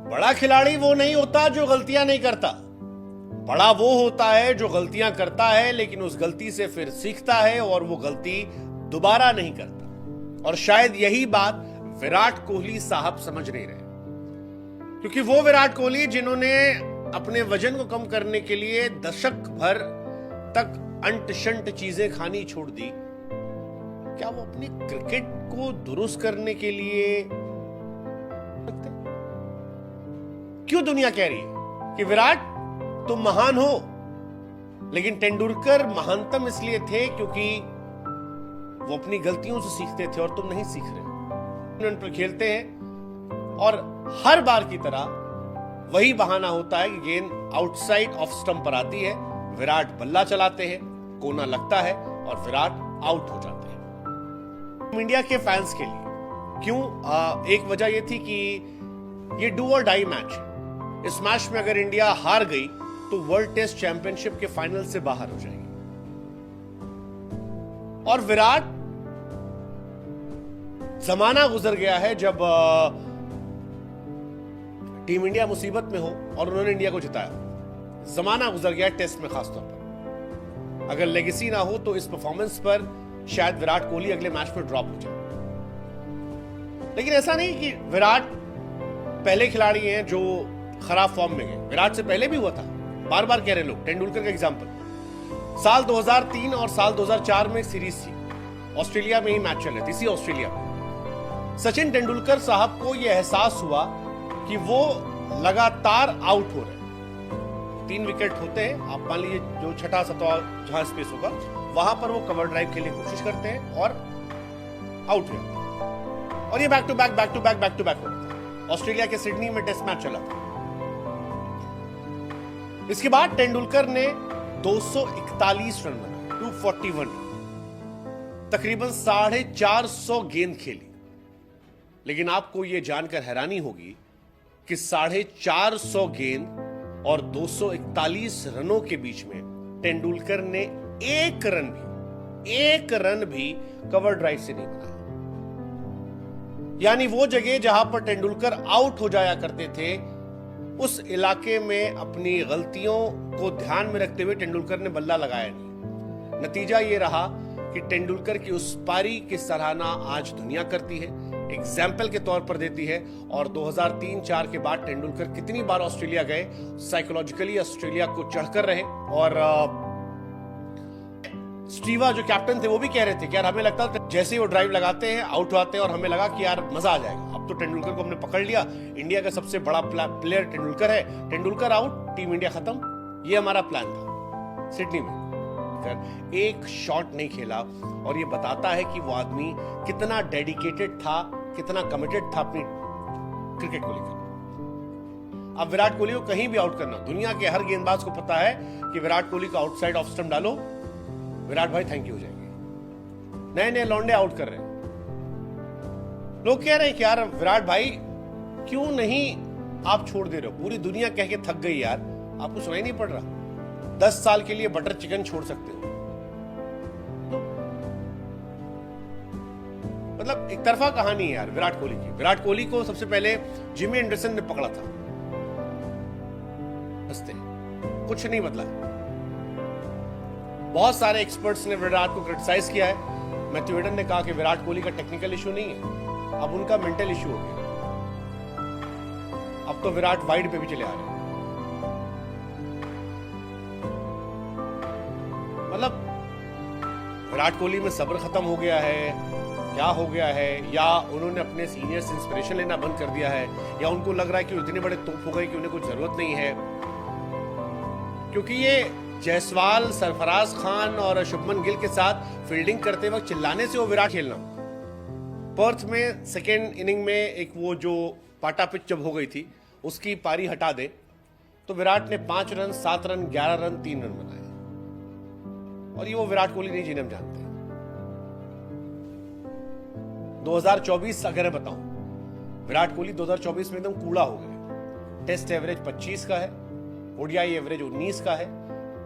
बड़ा खिलाड़ी वो नहीं होता जो गलतियां नहीं करता। बड़ा वो होता है जो गलतियां करता है लेकिन उस गलती से फिर सीखता है और वो गलती दोबारा नहीं करता। और शायद यही बात विराट कोहली साहब समझ नहीं रहे, क्योंकि वो विराट कोहली जिन्होंने अपने वजन को कम करने के लिए दशक भर तक अंट शंट चीजें खानी छोड़ दी, क्या वो अपने क्रिकेट को दुरुस्त करने के लिए सकते? क्यों दुनिया कह रही है कि विराट तुम महान हो, लेकिन तेंदुलकर महानतम इसलिए थे क्योंकि वो अपनी गलतियों से सीखते थे और तुम नहीं सीख रहे। उन पर खेलते हैं और हर बार की तरह वही बहाना होता है कि गेंद आउटसाइड ऑफ स्टंप पर आती है, विराट बल्ला चलाते हैं, कोना लगता है और विराट आउट हो जाते हैं। इंडिया के फैंस के लिए क्यों एक वजह यह थी कि ये डू और डाई मैच है। इस मैच में अगर इंडिया हार गई तो वर्ल्ड टेस्ट चैंपियनशिप के फाइनल से बाहर हो जाएगी। और विराट, जमाना गुजर गया है जब टीम इंडिया मुसीबत में हो और उन्होंने इंडिया को जिताया। जमाना गुजर गया टेस्ट में खासतौर पर। अगर लेगेसी ना हो तो इस परफॉर्मेंस पर शायद विराट कोहली अगले मैच में ड्रॉप हो जाए। लेकिन ऐसा नहीं कि विराट पहले खिलाड़ी हैं जो खराब फॉर्म में गए। विराट से पहले भी हुआ था, बार बार कह रहे लोग। तेंदुलकर का एग्जांपल साल 2003 और साल 2004 में सीरीज थी, ऑस्ट्रेलिया में ही मैच चल रहे थे, इसी ऑस्ट्रेलिया में सचिन तेंदुलकर साहब को यह एहसास हुआ कि वो लगातार आउट हो रहे हैं। 3 विकेट होते हैं, आप मान लीजिए जो छठा सतवा जहां स्पेस होगा वहां पर वो कवर ड्राइव के लिए कोशिश करते हैं और आउट हो जाते हैं। और ये बैक टू बैक होता है। ऑस्ट्रेलिया के सिडनी में टेस्ट मैच चला था। इसके बाद तेंदुलकर ने 241 रन बनाए, 241, तकरीबन 450 गेंद खेली। लेकिन आपको यह जानकर हैरानी होगी कि 450 गेंद और 241 रनों के बीच में तेंदुलकर ने एक रन भी कवर ड्राइव से नहीं बनाया। यानी वो जगह जहां पर तेंदुलकर आउट हो जाया करते थे, उस इलाके में अपनी गलतियों को ध्यान में रखते हुए तेंदुलकर ने बल्ला लगाया नहीं। नतीजा ये रहा कि तेंदुलकर की उस पारी की सराहना आज दुनिया करती है, एग्जाम्पल के तौर पर देती है। और 2003-04 के बाद तेंदुलकर कितनी बार ऑस्ट्रेलिया गए, साइकोलॉजिकली ऑस्ट्रेलिया को चढ़कर रहे। और स्टीवा जो कैप्टन थे वो भी कह रहे थे कि यार हमें लगता था जैसे ही वो ड्राइव लगाते हैं आउट होते हैं और हमें लगा कि यार मजा आ जाएगा, अब तो तेंदुलकर को हमने पकड़ लिया, इंडिया का सबसे बड़ा प्लेयर तेंदुलकर है, तेंदुलकर आउट, टीम इंडिया खत्म। ये हमारा प्लान था। सिडनी में एक शॉट नहीं खेला और ये बताता है कि वो आदमी कितना डेडिकेटेड था, कितना कमिटेड था अपनी क्रिकेट को लेकर। अब विराट कोहली को कहीं भी आउट करना, दुनिया के हर गेंदबाज को पता है कि विराट कोहली को आउटसाइड ऑफ स्टंप डालो, विराट भाई थैंक यू हो जाएंगे। नए नए लौंडे आउट कर रहे हैं। लोग कह रहे हैं कि यार विराट भाई क्यों नहीं आप छोड़ दे रहे हो, पूरी दुनिया कह के थक गई यार, आपको सुनाई नहीं पड़ रहा? 10 साल के लिए बटर चिकन छोड़ सकते हो। तो मतलब एक तरफा कहानी है यार विराट कोहली की। विराट कोहली को सबसे पहले जिमी एंडरसन ने पकड़ा था, हंसते कुछ नहीं बदला। बहुत सारे एक्सपर्ट्स ने विराट को क्रिटिसाइज किया है। मैथ्यू हेडन ने कहा कि विराट कोहली का टेक्निकल इशू नहीं है, अब उनका मेंटल इशू हो गया। अब तो विराट वाइड पे भी चले आ रहे हैं। मतलब विराट कोहली में सब्र खत्म हो गया है, क्या हो गया है? या उन्होंने अपने सीनियर से इंस्पिरेशन लेना बंद कर दिया है, या उनको लग रहा है कि इतने बड़े तोप हो गए कि उन्हें कुछ जरूरत नहीं है? क्योंकि ये जायसवाल, सरफराज खान और शुभमन गिल के साथ फील्डिंग करते वक्त चिल्लाने से वो विराट खेलना। पर्थ में सेकेंड इनिंग में एक वो जो पाटा पिच जब हो गई थी उसकी पारी हटा दे तो विराट ने 5 रन, 7 रन, 11 रन, 3 रन बनाए। और ये वो विराट कोहली नहीं जिन्हें हम जानते हैं। 2024 अगर मैं बताऊं, विराट कोहली 2024 में एकदम कूड़ा हो गए। टेस्ट एवरेज 25 का है, ओडीआई एवरेज 19 का है,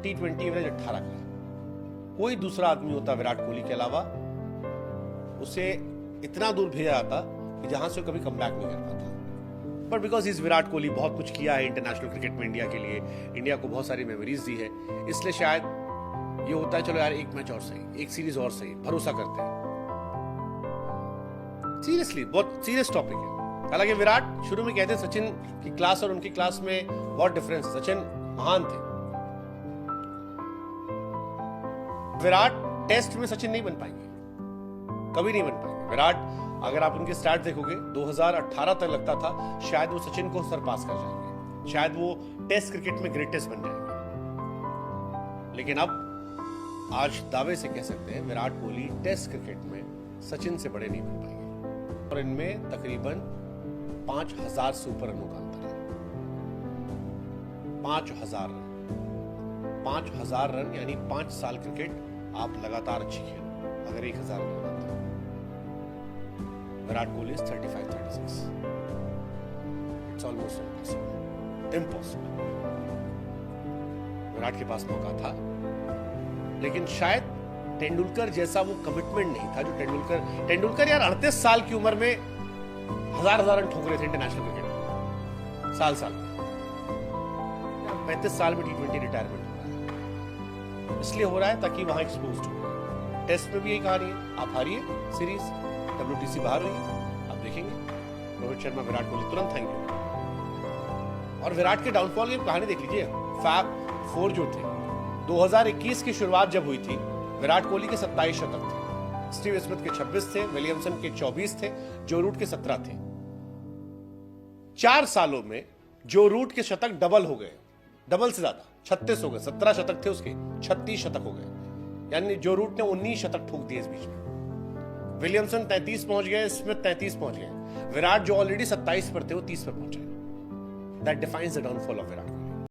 T20 एवरेज 18 का है। कोई दूसरा आदमी होता विराट कोहली के अलावा, उसे इतना दूर भेजा जाता कि जहां से कभी कमबैक नहीं कर पाता। But because is Virat Kohli, बहुत कुछ किया है इंटरनेशनल क्रिकेट में इंडिया के लिए, इंडिया को बहुत सारी मेमोरीज दी है, इसलिए शायद ये होता है चलो यार एक मैच और सही, एक सीरीज और सही, भरोसा करते हैं। सीरियसली बहुत सीरियस टॉपिक है। हालांकि विराट शुरू में कहते सचिन की क्लास और उनकी क्लास में बहुत डिफरेंस है, सचिन महान थे। विराट टेस्ट में सचिन नहीं बन पाएंगे, कभी नहीं बन पाएंगे। विराट अगर आप उनके स्टैट देखोगे 2018 तक लगता था शायद वो सचिन को सरपास कर जाएंगे, शायद वो टेस्ट क्रिकेट में ग्रेटेस्ट बन जाएंगे। लेकिन अब आज दावे से कह सकते हैं विराट कोहली टेस्ट क्रिकेट में सचिन से बड़े नहीं बन पाएंगे, और इनमें तकरीबन 5000 सुपर रनों का अंतर है। 5000 रन, 5000 रन यानी 5 साल क्रिकेट आप लगातार अच्छी खेलो अगर 1000 रन बनाते हो। Virat Kohli is 35-36, it's almost impossible. Virat के पास मौका था, लेकिन शायद तेंदुलकर जैसा वो कमिटमेंट नहीं था जो तेंदुलकर यार 38 साल की उम्र में हजार रन ठोक रहे थे इंटरनेशनल क्रिकेट में, साल 35 साल में T20 रिटायरमेंट हो रहा है, इसलिए हो रहा है ताकि वहां एक्सपोज्ड हो। टेस्ट में भी यही कहानी है, आप हारिए सीरीज, WTC बाहर हुई, आप देखेंगे रोहित शर्मा विराट कोहली तुरंत थैंक यू। और विराट के डाउनफॉल की कहानी देख लीजिए, फैब 4 जो थे 2021 की शुरुआत जब हुई थी, विराट कोहली के 27 शतक थे, स्टीव स्मिथ के 26 थे, विलियमसन के 24 थे, जो रूट के 17 थे। 4 सालों में जो रूट के शतक डबल हो गए, डबल से ज्यादा 36 हो गए, 17 शतक थे उसके 36 शतक हो गए, यानी जो रूट ने 19 शतक ठोक दिए इस बीच में। विलियमसन 33 पहुंच गए, स्मिथ 33 पहुंच गए, विराट जो ऑलरेडी 27 पर थे वो 30 पर पहुंचे। That defines the downfall of Virat.